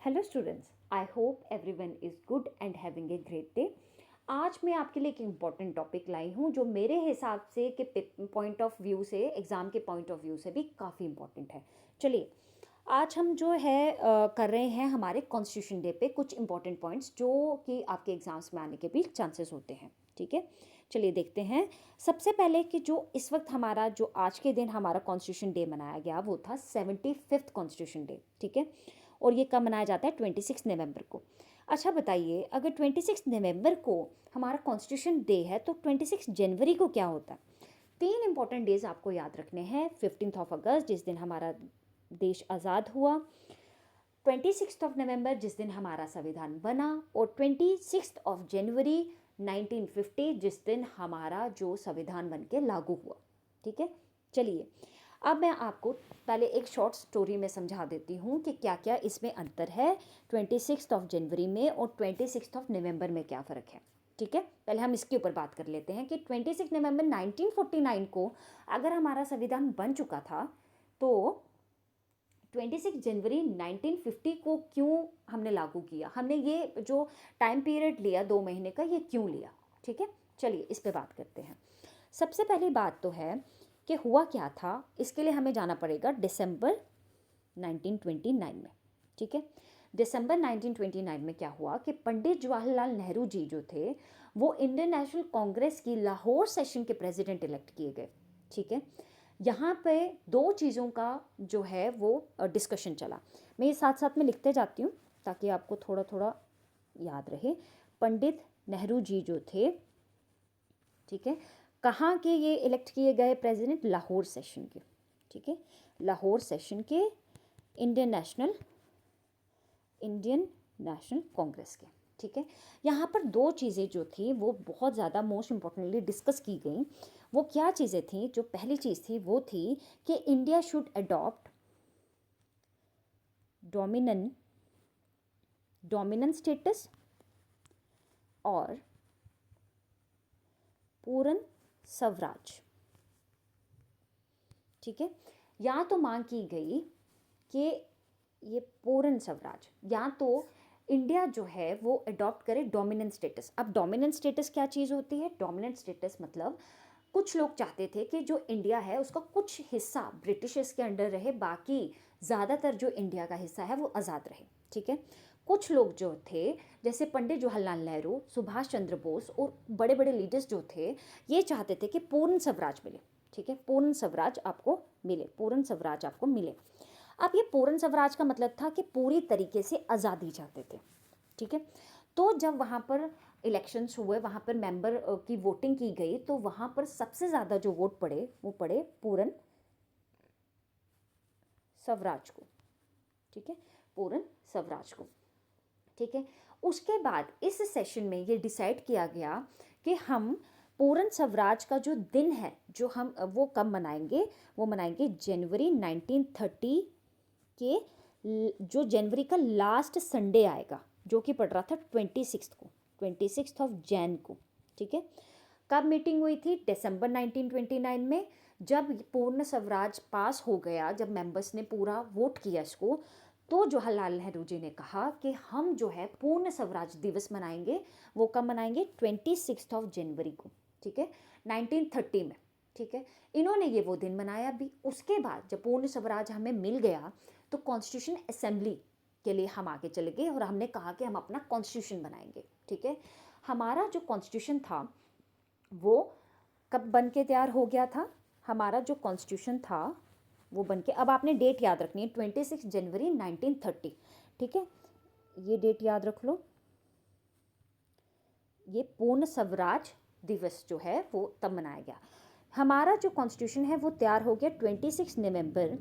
Hello students, I hope everyone is good and having a great day. आज मैं आपके लिए एक इम्पॉर्टेंट टॉपिक लाई हूँ जो मेरे हिसाब से के पॉइंट ऑफ व्यू से, एग्ज़ाम के पॉइंट ऑफ व्यू से भी काफ़ी इम्पॉर्टेंट है। चलिए, आज हम जो है कर रहे हैं हमारे कॉन्स्टिट्यूशन डे पे कुछ इंपॉर्टेंट पॉइंट्स जो कि आपके एग्जाम्स में आने के भी चांसेस होते हैं। ठीक है, चलिए देखते हैं। सबसे पहले कि जो इस वक्त हमारा जो आज के दिन हमारा कॉन्स्टिट्यूशन डे मनाया गया वो था 75th कॉन्स्टिट्यूशन डे। ठीक है, और ये कब मनाया जाता है? 26 नवंबर को। अच्छा बताइए, अगर 26 नवंबर को हमारा कॉन्स्टिट्यूशन डे है तो 26 जनवरी को क्या होता है? तीन इंपॉर्टेंट डेज आपको याद रखने हैं। 15 अगस्त जिस दिन हमारा देश आज़ाद हुआ, 26 नवंबर जिस दिन हमारा संविधान बना, और 26 जनवरी 1950 जिस दिन हमारा जो संविधान बन के लागू हुआ। ठीक है, चलिए अब मैं आपको पहले एक शॉर्ट स्टोरी में समझा देती हूँ कि क्या क्या इसमें अंतर है 26 जनवरी में और 26 नवंबर में क्या फ़र्क है। ठीक है, पहले हम इसके ऊपर बात कर लेते हैं कि 26 नवंबर 1949 को अगर हमारा संविधान बन चुका था तो 26 जनवरी 1950 को क्यों हमने लागू किया, हमने ये जो टाइम पीरियड लिया 2 महीने का, ये क्यों लिया। ठीक है, चलिए इस पे बात करते हैं। सबसे पहली बात तो है कि हुआ क्या था। इसके लिए हमें जाना पड़ेगा दिसंबर 1929 में। ठीक है, दिसंबर 1929 में क्या हुआ कि पंडित जवाहरलाल नेहरू जी जो थे वो इंडियन नेशनल कांग्रेस की लाहौर सेशन के प्रेसिडेंट इलेक्ट किए गए। ठीक है, यहाँ पे दो चीज़ों का जो है वो डिस्कशन चला। मैं ये साथ साथ में लिखते जाती हूँ ताकि आपको थोड़ा थोड़ा याद रहे। पंडित नेहरू जी जो थे, ठीक है, कहाँ के ये इलेक्ट किए गए प्रेसिडेंट? लाहौर सेशन के। ठीक है, लाहौर सेशन के इंडियन नेशनल कांग्रेस के। ठीक है, यहाँ पर दो चीज़ें जो थी वो बहुत ज़्यादा मोस्ट इम्पॉर्टेंटली डिस्कस की गई। वो क्या चीज़ें थी? जो पहली चीज़ थी वो थी कि India should adopt dominant status और पूर्ण स्वराज। ठीक है, या तो मांग की गई कि ये पूर्ण स्वराज, या तो इंडिया जो है वो अडॉप्ट करे डोमिनेंट स्टेटस। अब डोमिनेंट स्टेटस क्या चीज़ होती है? डोमिनेंट स्टेटस मतलब कुछ लोग चाहते थे कि जो इंडिया है उसका कुछ हिस्सा ब्रिटिशर्स के अंडर रहे, बाकी ज़्यादातर जो इंडिया का हिस्सा है वो आज़ाद रहे। ठीक है, कुछ लोग जो थे जैसे पंडित जवाहरलाल नेहरू, सुभाष चंद्र बोस और बड़े बड़े लीडर्स जो थे ये चाहते थे कि पूर्ण स्वराज मिले। ठीक है, पूर्ण स्वराज आपको मिले, पूर्ण स्वराज आपको मिले। अब ये पूर्ण स्वराज का मतलब था कि पूरी तरीके से आज़ादी चाहते थे। ठीक है, तो जब वहाँ पर इलेक्शंस हुए, वहाँ पर मेंबर की वोटिंग की गई, तो वहाँ पर सबसे ज़्यादा जो वोट पड़े वो पड़े पूर्ण स्वराज को। ठीक है, पूर्ण स्वराज को। ठीक है, उसके बाद इस सेशन में ये डिसाइड किया गया कि हम पूर्ण स्वराज का जो दिन है जो हम वो कब मनाएंगे? वो मनाएंगे जनवरी 1930 के जो जनवरी का लास्ट संडे आएगा जो कि पड़ रहा था 26 को। ठीक है, कब मीटिंग हुई थी? दिसंबर 1929 में, जब पूर्ण स्वराज पास हो गया, जब मेंबर्स ने पूरा वोट किया इसको, तो जवाहरलाल नेहरू जी ने कहा कि हम जो है पूर्ण स्वराज दिवस मनाएंगे। वो कब मनाएंगे? 26 जनवरी को। ठीक है, 1930 में। ठीक है, इन्होंने ये वो दिन मनाया भी। उसके बाद जब पूर्ण स्वराज हमें मिल गया तो कॉन्स्टिट्यूशन असेंबली के लिए हम आगे चले गए और हमने कहा कि हम अपना कॉन्स्टिट्यूशन बनाएंगे। ठीक है, हमारा जो कॉन्स्टिट्यूशन था वो कब बन के तैयार हो गया था? हमारा जो कॉन्स्टिट्यूशन था वो बन के, अब आपने डेट याद रखनी है, 26 जनवरी 1930। ठीक है, ये डेट याद रख लो। ये पूर्ण स्वराज दिवस जो है वो तब मनाया गया। हमारा जो कॉन्स्टिट्यूशन है वो तैयार हो गया 26 नवंबर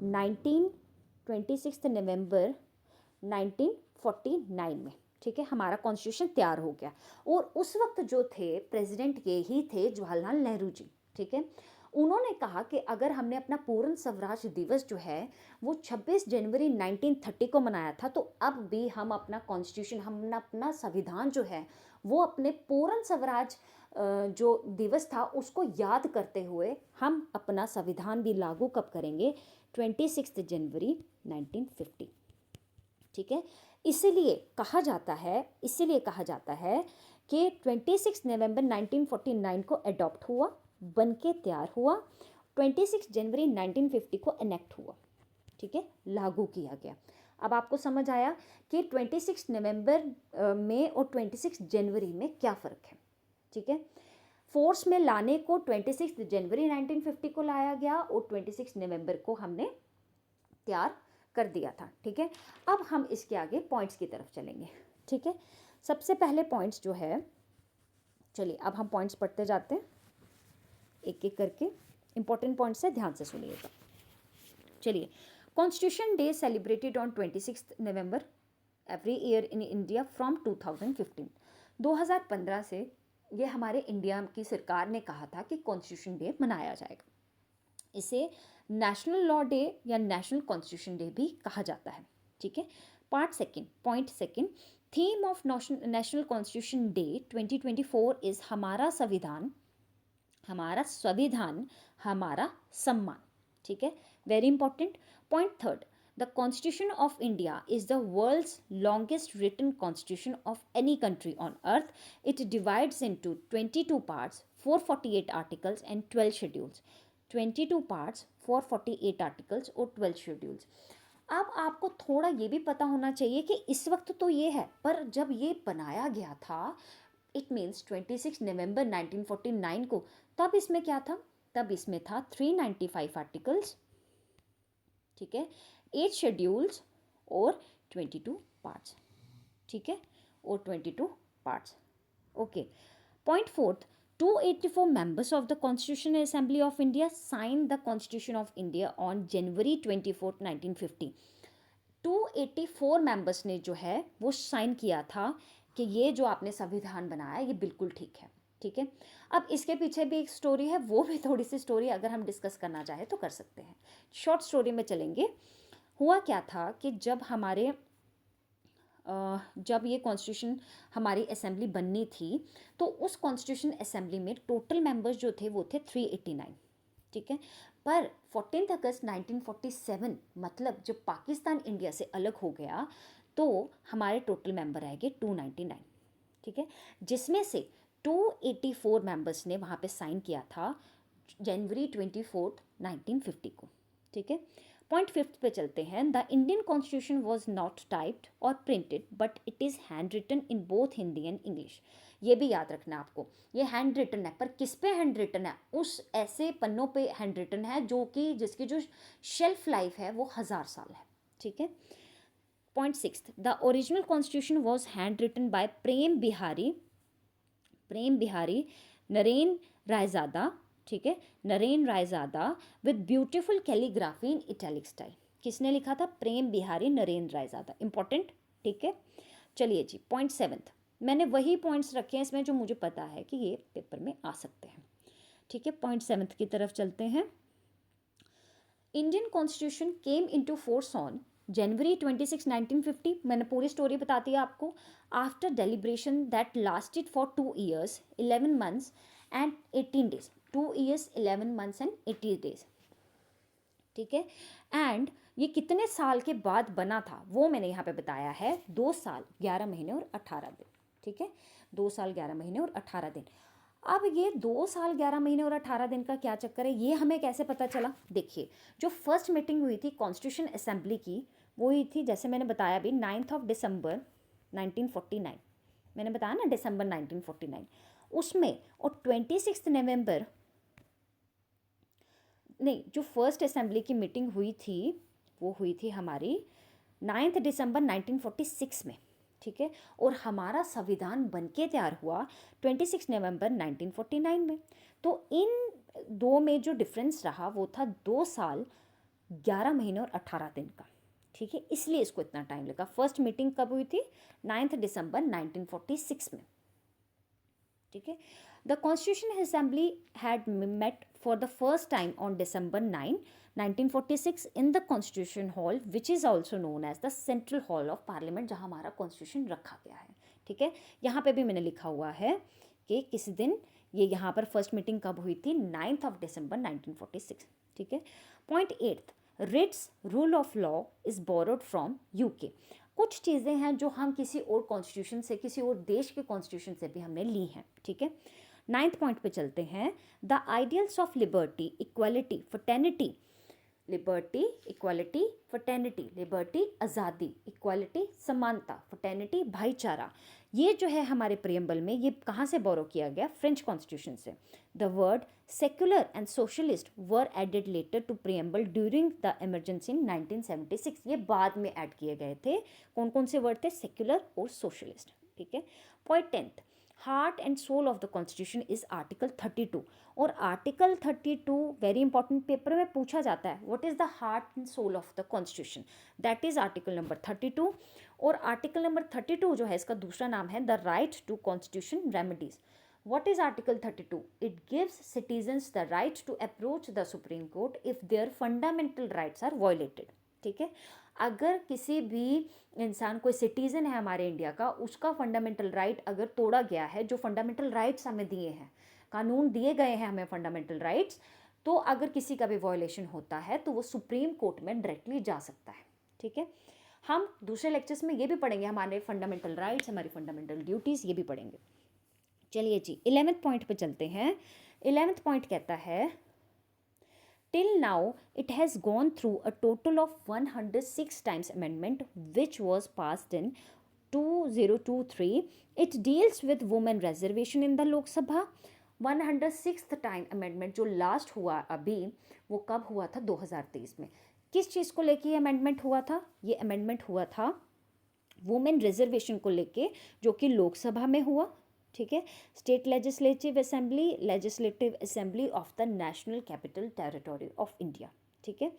1949 में। ठीक है, हमारा कॉन्स्टिट्यूशन तैयार हो गया। और उस वक्त जो थे प्रेसिडेंट ये ही थे जवाहरलाल नेहरू जी। ठीक है, उन्होंने कहा कि अगर हमने अपना पूर्ण स्वराज दिवस जो है वो 26 जनवरी 1930 को मनाया था, तो अब भी हम अपना कॉन्स्टिट्यूशन, हम अपना संविधान जो है वो अपने पूर्ण स्वराज जो दिवस था उसको याद करते हुए हम अपना संविधान भी लागू कब करेंगे? 26 जनवरी 1950। ठीक है। इसीलिए कहा जाता है कि 26 नवंबर 1949 को अडॉप्ट हुआ, बन के तैयार हुआ, 26 जनवरी 1950 को एनेक्ट हुआ, ठीक है, लागू किया गया। अब आपको समझ आया कि 26 नवंबर में और 26 जनवरी में क्या फ़र्क है, ठीक है। फोर्स में लाने को 26 जनवरी 1950 को लाया गया और 26 नवंबर को हमने तैयार कर दिया था, ठीक है। अब हम इसके आगे पॉइंट्स की तरफ चलेंगे, ठीक है। सबसे पहले पॉइंट्स जो है, चलिए अब हम पॉइंट्स पढ़ते जाते हैं एक एक करके। इंपॉर्टेंट पॉइंट्स है, ध्यान से सुनिएगा। चलिए, constitution day celebrated on 26 November every year in India from 2015। 2015 से ये हमारे इंडिया की सरकार ने कहा था कि कॉन्स्टिट्यूशन डे मनाया जाएगा। इसे नेशनल लॉ डे या नेशनल कॉन्स्टिट्यूशन डे भी कहा जाता है, ठीक है। Point second, theme of national constitution day 2024 is हमारा संविधान, हमारा सम्मान, ठीक है, very important. Point third, the constitution of India is the world's longest written constitution of any country on earth. It divides into 22 parts, 448 articles and 12 schedules. 22 parts, 448 articles और 12 schedules. अब आपको थोड़ा ये भी पता होना चाहिए कि इस वक्त तो ये है, पर जब ये बनाया गया था, इट मीन्स 26 नवंबर 1949 को, तब इसमें क्या था? तब इसमें था 395 आर्टिकल्स, ठीक है, 8 शेड्यूल्स और 22 पार्ट्स, ठीक है, और 22 parts, okay. Point fourth, 284 members of the Constitutional Assembly of India signed the Constitution of India on January 24, 1950। 284 members ने जो है वो साइन किया था कि ये जो आपने संविधान बनाया ये बिल्कुल ठीक है, ठीक है। अब इसके पीछे भी एक स्टोरी है, वो भी थोड़ी सी स्टोरी अगर हम डिस्कस करना चाहें तो कर सकते हैं। शॉर्ट स्टोरी में चलेंगे। हुआ क्या था कि जब ये कॉन्स्टिट्यूशन हमारी असेंबली बननी थी, तो उस कॉन्स्टिट्यूशन असेंबली में टोटल मेंबर्स जो थे वो थे 389, ठीक है। पर 14 अगस्त 1947, मतलब जब पाकिस्तान इंडिया से अलग हो गया, तो हमारे टोटल मेंबर रह गए 299, ठीक है, जिसमें से 284 मेंबर्स ने वहाँ पे साइन किया था जनवरी 24, 1950 को, ठीक है। पॉइंट फिफ्थ पे चलते हैं। The Indian constitution was not typed और printed but it is hand written in both Hindi and English. ये भी याद रखना आपको, ये हैंड रिटन है, पर किस पे हैंड रिटन है? उस ऐसे पन्नों पे हैंड रिटन है जो कि जिसकी जो शेल्फ लाइफ है वो 1000 साल है, ठीक है। Point sixth, the original constitution was hand written by Prem Behari Narain Raizada, ठीक है, Narain Raizada with beautiful calligraphy in italic style. किसने लिखा था? प्रेम बिहारी नरेन रायजादा, इंपॉर्टेंट, ठीक है। चलिए जी, पॉइंट सेवन्थ, मैंने वही पॉइंट्स रखे हैं इसमें जो मुझे पता है कि ये पेपर में आ सकते हैं, ठीक है। पॉइंट सेवन्थ की तरफ चलते हैं। Indian constitution came into force on January 26, 1950। मैंने पूरी स्टोरी बताती है आपको। After deliberation that lasted for 2 years 11 months and 18 days, 2 years 11 months and 80 days, ठीक है। एंड ये कितने साल के बाद बना था वो मैंने यहाँ पे बताया है, 2 साल 11 महीने और 18 दिन, ठीक है, 2 साल 11 महीने और 18 दिन। अब ये 2 साल 11 महीने और 18 दिन का क्या चक्कर है, ये हमें कैसे पता चला? देखिए, जो फर्स्ट मीटिंग हुई थी कॉन्स्टिट्यूशन असेंबली की, वो हुई थी, जैसे मैंने बताया भी, 9 दिसंबर 1949, मैंने बताया ना, दिसंबर 1949 उसमें, और 26 नवंबर नहीं, जो फर्स्ट असेंबली की मीटिंग हुई थी वो हुई थी हमारी 9 दिसंबर 1946 में, ठीक है, और हमारा संविधान बनके तैयार हुआ 26 नवंबर 1949 में। तो इन दो में जो डिफरेंस रहा वो था 2 साल 11 महीने और 18 दिन का, ठीक है, इसलिए इसको इतना टाइम लगा। फर्स्ट मीटिंग कब हुई थी? 9 दिसंबर 1946 में, ठीक है। The constitution assembly had met for the first time on December 9, 1946 in the constitution hall which is also known as the central hall of parliament, जहाँ हमारा कॉन्स्टिट्यूशन रखा गया है, ठीक है। यहाँ पे भी मैंने लिखा हुआ है कि किस दिन ये यहाँ पर फर्स्ट मीटिंग कब हुई थी, 9 दिसंबर 1946, ठीक है। Point eighth, its rule of law is borrowed from UK। कुछ चीज़ें हैं जो हम किसी और कॉन्स्टिट्यूशन से, किसी और देश के कॉन्स्टिट्यूशन से भी हमने ली हैं, ठीक है। 9th पॉइंट पे चलते हैं। The ideals of liberty, equality, fraternity, liberty, equality, fraternity, liberty आज़ादी, इक्वालिटी समानता, फ्रेटर्निटी भाईचारा, ये जो है हमारे प्रियम्बल में, ये कहाँ से बोरो किया गया? फ्रेंच कॉन्स्टिट्यूशन से। The word secular and socialist were added later to preamble during the emergency in 1976। ये बाद में ऐड किए गए थे। कौन कौन से वर्ड थे? सेक्युलर और सोशलिस्ट, ठीक है। Point 10th, heart and soul of the constitution is article 32। और आर्टिकल 32 वेरी इंपॉर्टेंट, पेपर में पूछा जाता है, what is the heart and soul of the constitution, that is article number 32। और आर्टिकल नंबर 32 जो है, इसका दूसरा नाम है the right to constitution remedies. What is Article 32? It gives citizens the right to approach the Supreme Court if their fundamental rights are violated, ठीक है। अगर किसी भी इंसान, कोई सिटीज़न है हमारे इंडिया का, उसका फंडामेंटल राइट अगर तोड़ा गया है, जो फंडामेंटल राइट्स हमें दिए हैं, कानून दिए गए हैं हमें फंडामेंटल राइट्स, तो अगर किसी का भी वायलेशन होता है तो वो सुप्रीम कोर्ट में डायरेक्टली जा सकता है, ठीक है। हम दूसरे लेक्चर्स में ये भी पढ़ेंगे, हमारे फंडामेंटल राइट्स, हमारी फंडामेंटल ड्यूटीज़, ये भी पढ़ेंगे। चलिए जी 11th पॉइंट पे चलते हैं। 11th पॉइंट कहता है, till now it has gone through a total of 106 times amendment which was passed in 2023। It deals with women reservation in the Lok Sabha. 106th time amendment जो लास्ट हुआ अभी, वो कब हुआ था? 2023 में। किस चीज़ को लेके ये अमेंडमेंट हुआ था? ये अमेंडमेंट हुआ था वुमेन रिजर्वेशन को लेके, जो कि लोकसभा में हुआ, ठीक है। State legislative assembly of the national capital territory of India, ठीक है।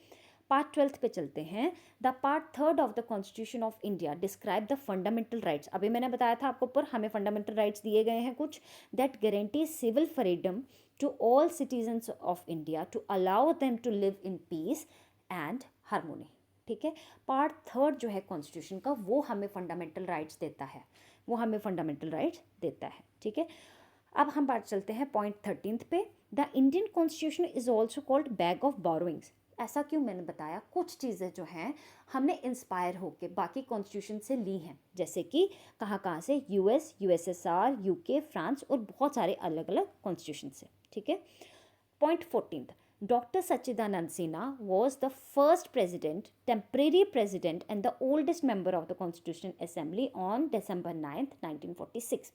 पार्ट 12th पे चलते हैं। The part 3rd of the constitution of India describe the fundamental rights. अभी मैंने बताया था आपको ऊपर, हमें फंडामेंटल राइट्स दिए गए हैं कुछ, that guarantee civil freedom to all citizens of India to allow them to live in peace and harmony, ठीक है। पार्ट 3rd जो है कॉन्स्टिट्यूशन का, वो हमें फंडामेंटल राइट्स देता है, वो हमें फंडामेंटल राइट्स देता है, ठीक है। अब हम बात चलते हैं पॉइंट 13th पे। The Indian constitution is also called bag of borrowings. ऐसा क्यों? मैंने बताया कुछ चीज़ें जो हैं हमने इंस्पायर होके बाकी कॉन्स्टिट्यूशन से ली हैं, जैसे कि कहाँ से, यूएस, यूएसएसआर, यूके, फ्रांस और बहुत सारे अलग अलग कॉन्स्टिट्यूशन से, ठीक है। Point 14th, Dr. Sachidanand Sinha was the first president, temporary president and the oldest member of the Constitution Assembly on December 9th, 1946।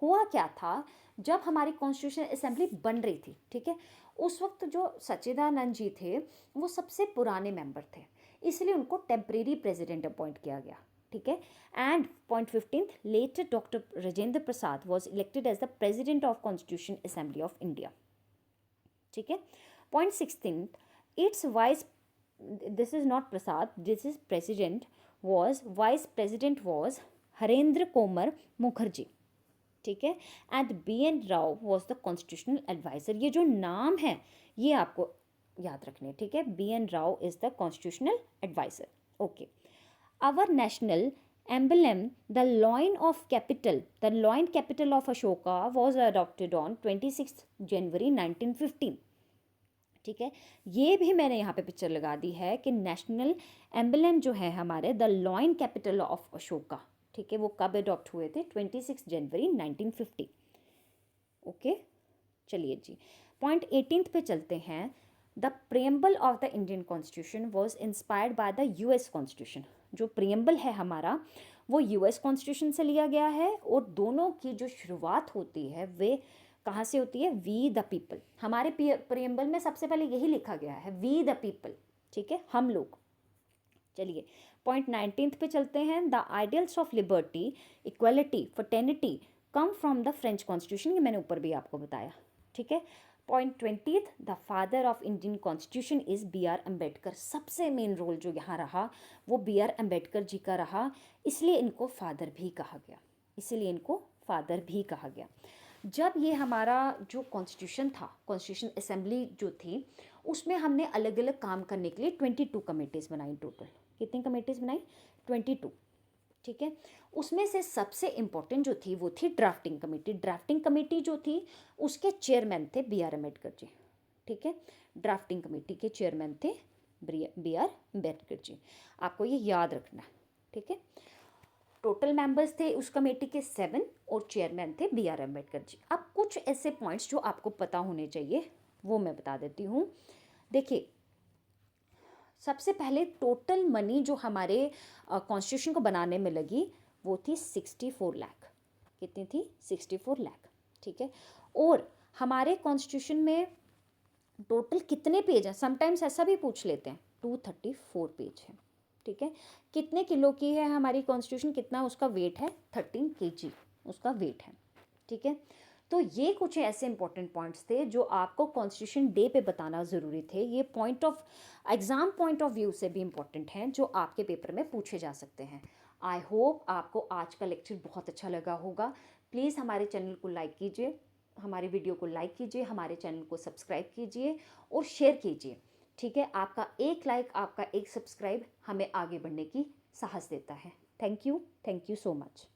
हुआ क्या था, जब हमारी कॉन्स्टिट्यूशन असेंबली बन रही थी, ठीक है, उस वक्त जो सच्चिदानंद जी थे वो सबसे पुराने मेंबर थे, इसलिए उनको टेम्परेरी प्रेसिडेंट अपॉइंट किया गया, ठीक है। And point 15th, later doctor Rajendra Prasad was elected as the president of constitution assembly of India, ठीक है। Point 16th, its vice, this is not Prasad, this is president, was vice president was Harendra कोमर मुखर्जी, ठीक है। And BN Rao was the constitutional adviser. ये जो नाम है ये आपको याद रखने, ठीक है। BN Rao is the constitutional adviser, okay. Our national emblem, the loin capital of Ashoka was adopted on 26th January 1915, ठीक है। ये भी मैंने यहाँ पे पिक्चर लगा दी है कि नेशनल एम्बलम जो है हमारे, the lion capital of Ashoka, ठीक है, वो कब अडॉप्ट हुए थे? 26 जनवरी 1950, ओके। चलिए जी पॉइंट 18th पे चलते हैं। The preamble of the Indian constitution was inspired by the US constitution. जो प्रियम्बल है हमारा वो US कॉन्स्टिट्यूशन से लिया गया है, और दोनों की जो शुरुआत होती है वे कहाँ से होती है? We the people. हमारे प्रियम्बल में सबसे पहले यही लिखा गया है, वी द पीपल, ठीक है, हम लोग। चलिए पॉइंट 19th पे चलते हैं। The ideals of liberty, equality, fraternity come from the French constitution, ये मैंने ऊपर भी आपको बताया, ठीक है। Point 20th, the father of Indian constitution is BR Ambedkar. सबसे मेन रोल जो यहाँ रहा वो BR अम्बेडकर जी का रहा, इसलिए इनको फादर भी कहा गया, इसलिए इनको फादर भी कहा गया। जब ये हमारा जो कॉन्स्टिट्यूशन था, कॉन्स्टिट्यूशन असेंबली जो थी, उसमें हमने अलग अलग काम करने के लिए 22 कमेटीज़ बनाई। टोटल कितनी कमेटीज़ बनाई? 22, ठीक है। उसमें से सबसे इम्पोर्टेंट जो थी वो थी ड्राफ्टिंग कमेटी। ड्राफ्टिंग कमेटी जो थी उसके चेयरमैन थे BR अम्बेडकर जी, ठीक है। ड्राफ्टिंग कमेटी के चेयरमैन थे BR अम्बेडकर जी, आपको ये याद रखना है, ठीक है। टोटल मेंबर्स थे उस कमेटी के 7 और चेयरमैन थे बी आर अम्बेडकर जी। अब कुछ ऐसे पॉइंट्स जो आपको पता होने चाहिए वो मैं बता देती हूँ। देखिए, सबसे पहले टोटल मनी जो हमारे कॉन्स्टिट्यूशन को बनाने में लगी वो थी 64 लाख। कितनी थी? 64 लाख। ठीक है। और हमारे कॉन्स्टिट्यूशन में टोटल कितने पेज हैं, समटाइम्स ऐसा भी पूछ लेते हैं, 234 पेज है। ठीक है। कितने किलो की है हमारी कॉन्स्टिट्यूशन, कितना उसका वेट है? 13 kg उसका वेट है। ठीक है। तो ये कुछ ऐसे इंपॉर्टेंट पॉइंट्स थे जो आपको कॉन्स्टिट्यूशन डे पे बताना ज़रूरी थे। ये point of exam point of view से भी इम्पॉर्टेंट हैं जो आपके पेपर में पूछे जा सकते हैं। आई होप आपको आज का लेक्चर बहुत अच्छा लगा होगा। प्लीज़ हमारे चैनल को लाइक कीजिए, हमारी वीडियो को लाइक कीजिए, हमारे चैनल को सब्सक्राइब कीजिए और शेयर कीजिए। ठीक है। आपका एक लाइक, आपका एक सब्सक्राइब हमें आगे बढ़ने की साहस देता है। Thank you so much.